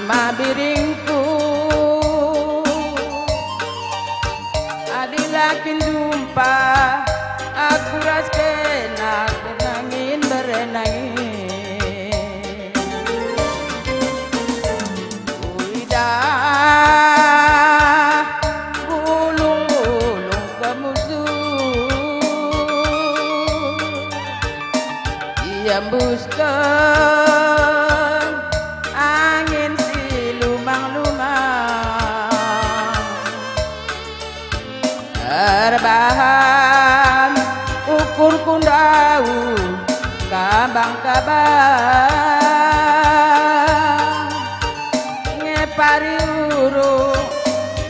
mama biringku adilakin jumpa aku raskena kenangin berenangin uidah bulung-bulung kemusuh diembuskan angin silumang-lumang terbahan ukur kundau kabang-kabang ngepari urung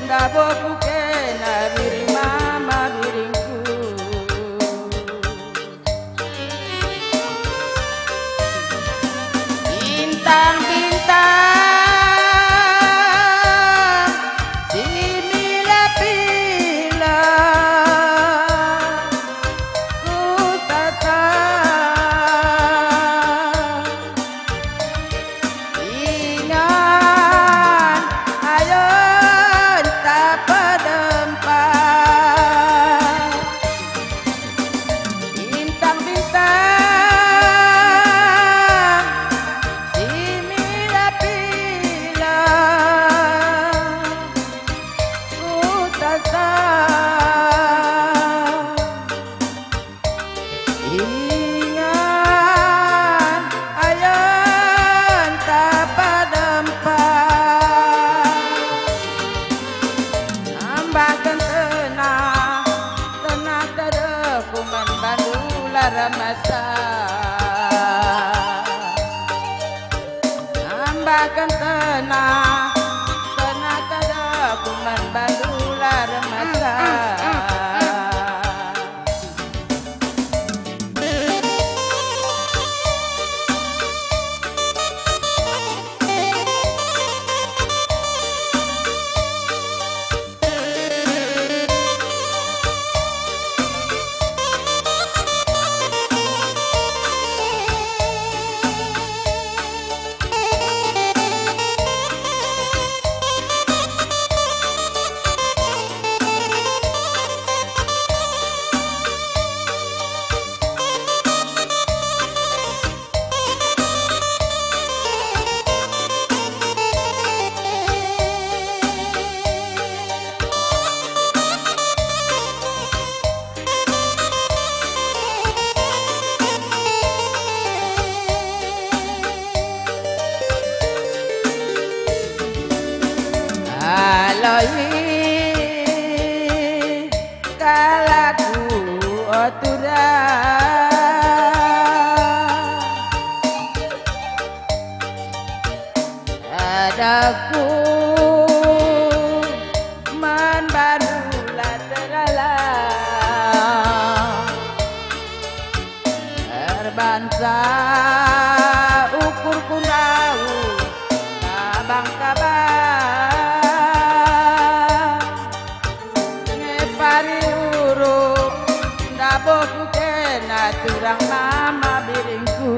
ndaboku kena biring mama biringku bintang-bintang si mila-pila ku tatap ingat ayo tak pedempat bintang-bintang si mila-pila ku tatap ingat ayon tak padempat ambakan tenang tenang kedekungan bandular masa ambakan tenang tenang kedekungan bandular masa aloi kalaku oturan adaku man barulah teralang terbansa ukur kunau kabang-kabang ngepari urung ndaboku kena turang mama biringku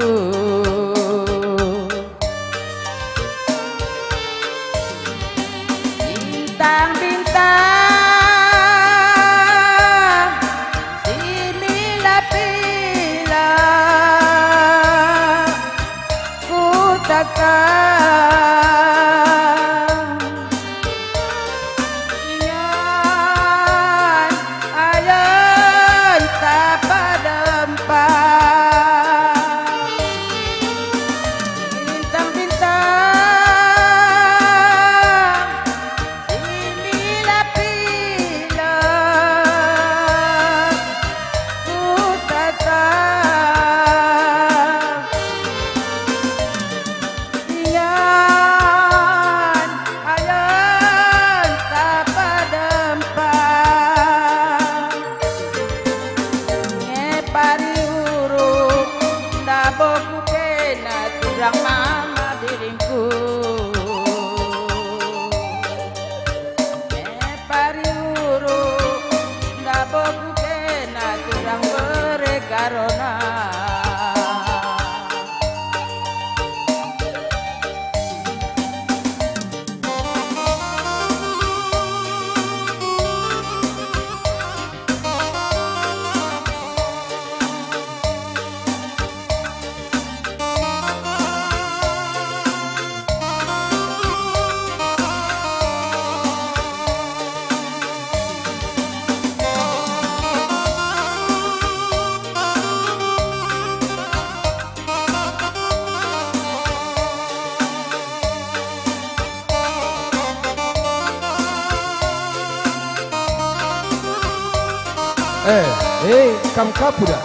Kam kapuda.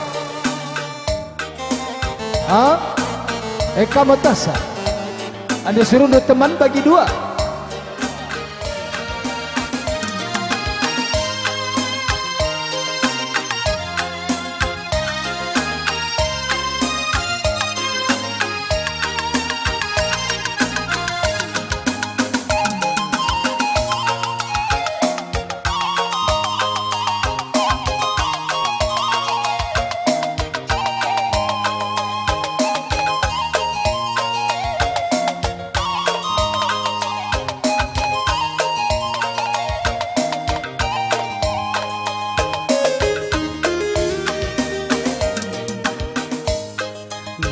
Eka matasa. Anda suruh teman bagi dua.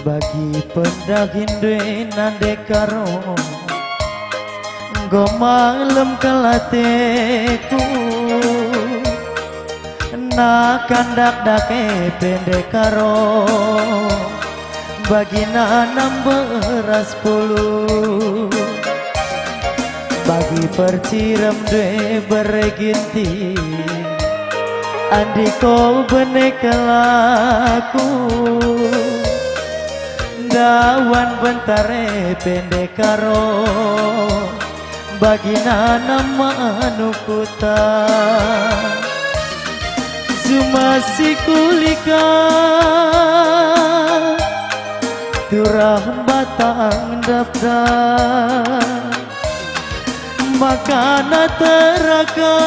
Bagi pendagin dwe nande karo Nggo malem kelateku Na kandak dake pendek karo Bagi nanam beras puluh Bagi percirem dwe bereginti Andiko benek kelaku Dawan bentare pendek karo Bagina nama anukuta Zumasi kulika Turah batang dapda Makana teraka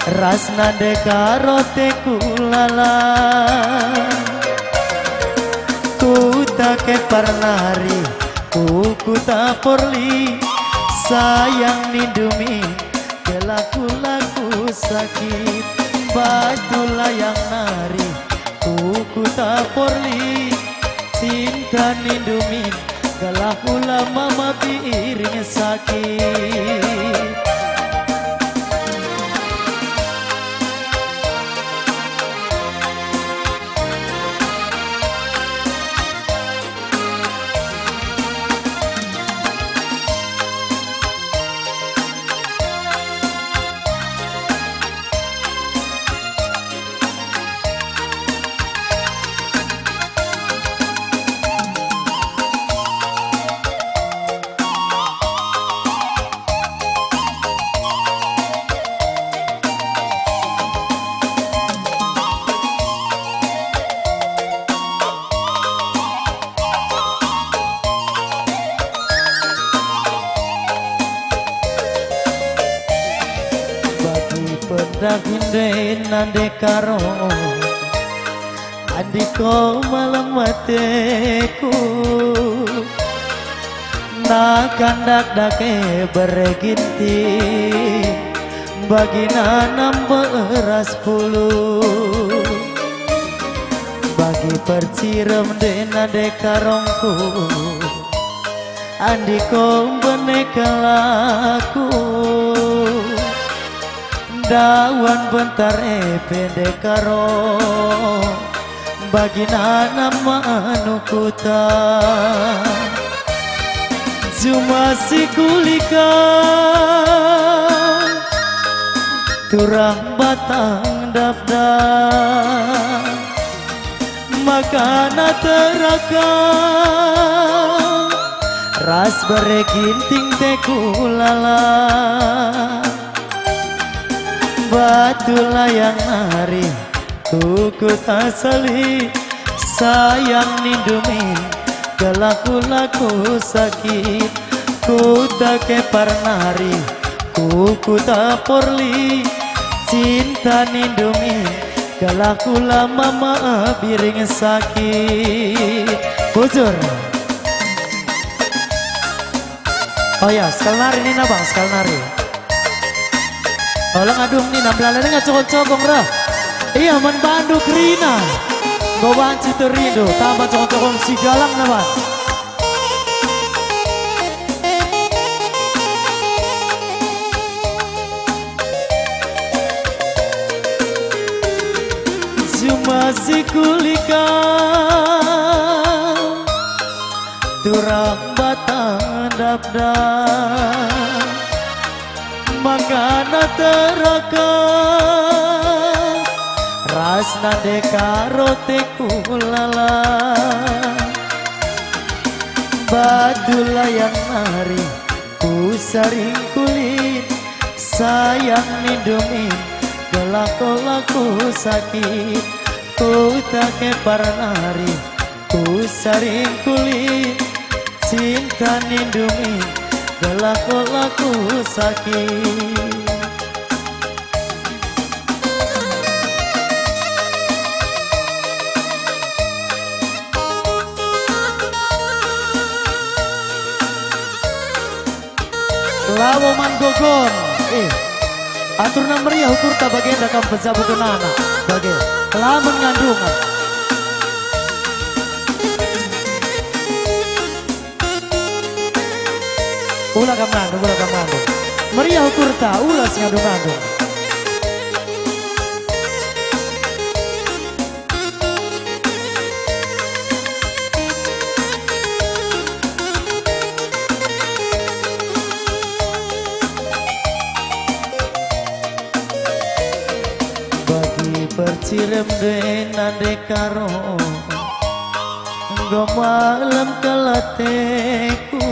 Rasna dekaro tekulala Ku tak parnari, ku tak porli Sayang nindumi, kelaku-laku sakit Batulah yang nari, ku tak porli Cinta nindumi, kelaku mama piring sakit Daging nande karo Andiko malam mateku Na kandak dake bereginti Bagi nanam beras puluh Bagi percirem nande karongku Andiko benek laku Dawan bentare pendek karo Bagina nama anukuta Zumasi kulika Turang batang dapda Makana teraka Ras bereginting tekulala Batulah yang nari Kuku asali Sayang nindumi Kelaku-laku sakit Ku tak parnari Kuku tak porli Cinta nindumi Kelaku mama biring sakit Bujur Oh ya sekali nari ini bang sekali nari Tolong adung nih namblalan nggak cokong-cokong rah. Iya men Bandung Rina. Gowaan Citerindo tambah cokong-cokong si galang nama. Cuma si kulika turang batang dapda Makana teraka Rasna karo tekulala Badula yang nari ku saring kulit sayang mindumin gelak-laku sakit ku tak parnari ku saring kulit cinta mindumin gelak-laku sakit. Lawo manggogon atur namria ukur tak bagian dakam pejabu kenana bagian lamun ngandungan ulah kamandung meriah ukur tak ulas ngandung-ngandung percirem denan dekaro go malam kelateku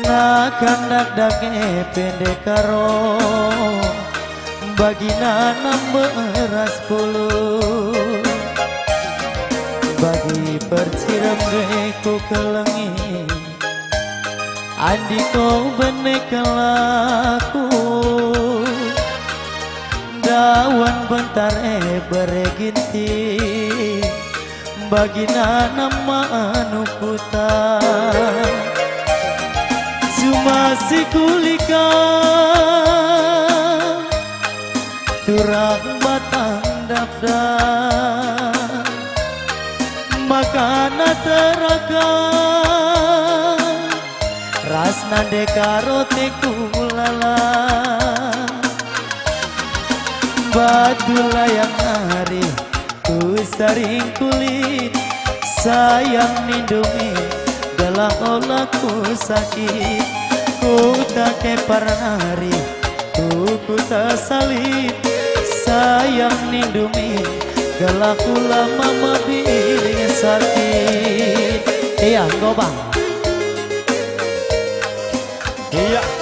nakan dake pendekaro bagina beras puluh bagi percirem deku kelengi andi kau benekalaku dawan bentar bereginti bagina nama anukuta cuma si kulika turang batang dabda makana teraka rasna dekaro tekulala Badula yang hari ku saring kulit sayang nindungi galah olaku sakit ku tak parnari ku tak salib sayang nindungi galah lama mabili sakit iya gobang iya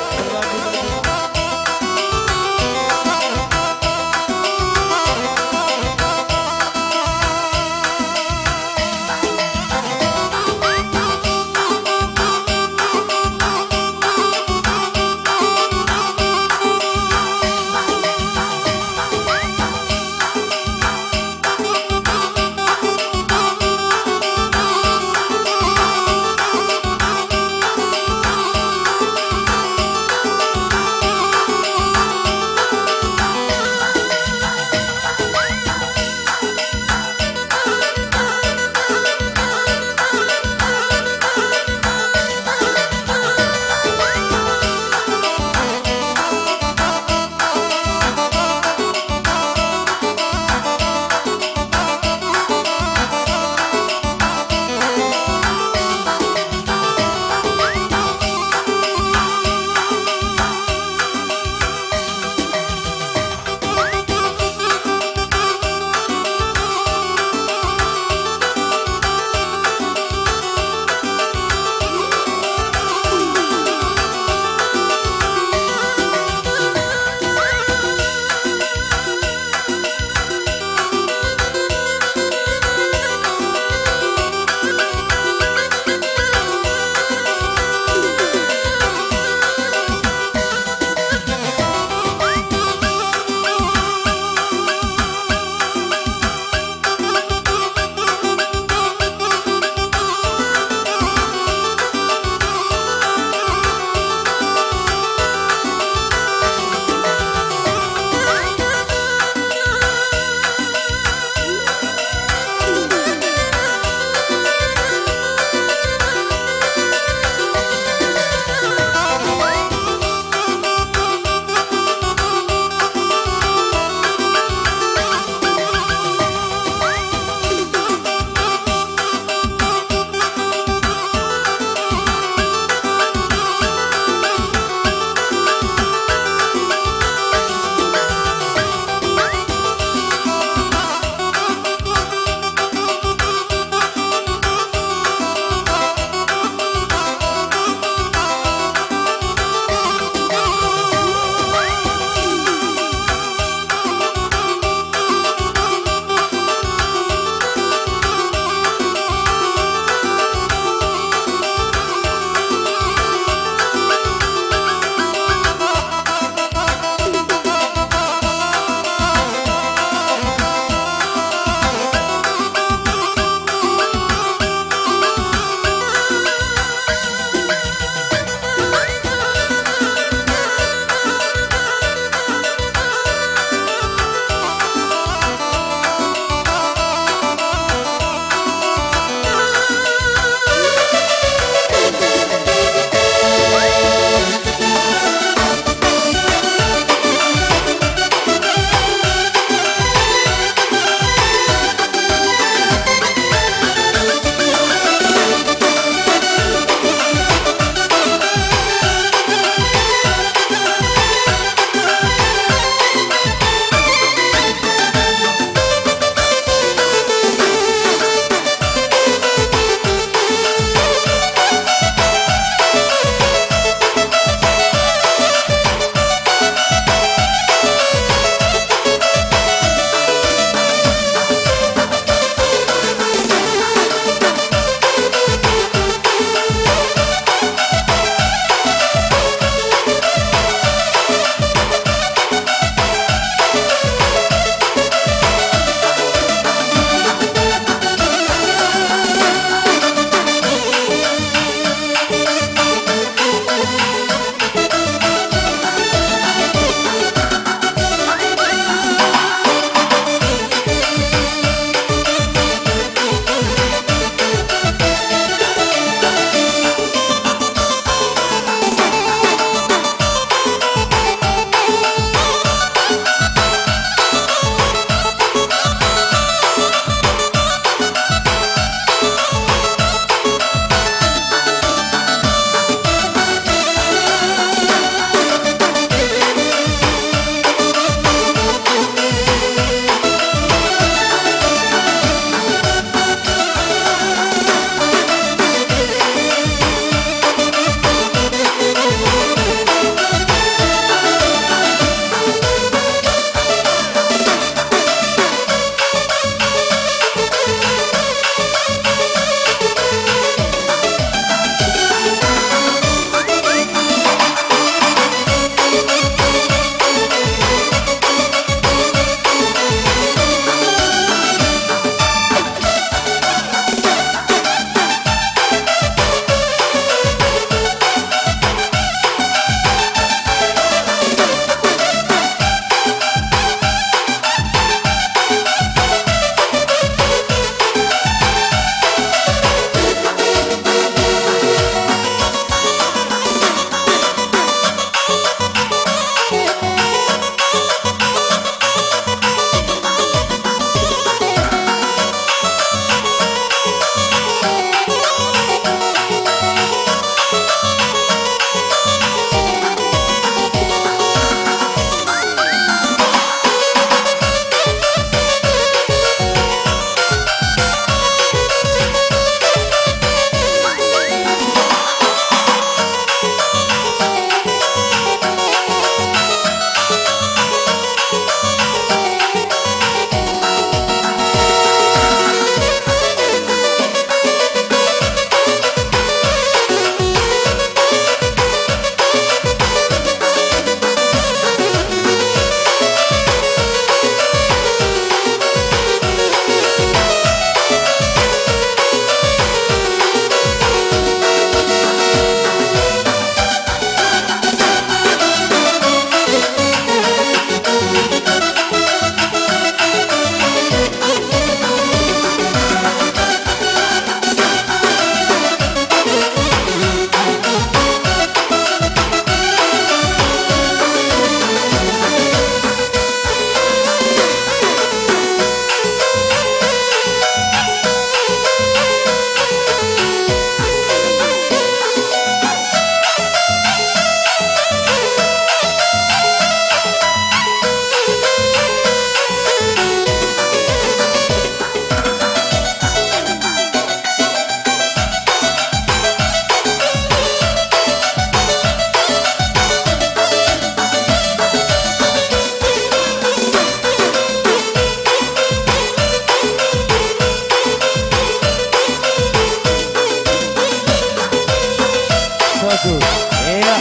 bagus. Iya.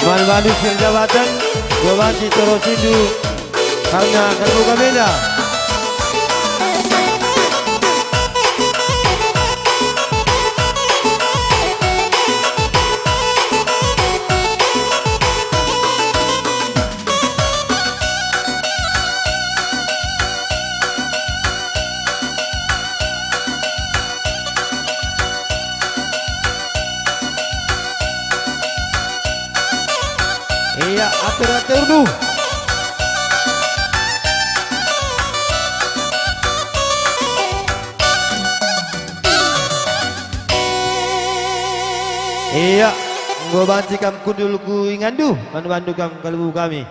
Mandu jabatan, gua banci terus itu karena terbuka beda. Iya, atur-atur dulu. Iya, gua banci kam kudul ku ingandu, bantu kam kalau kami.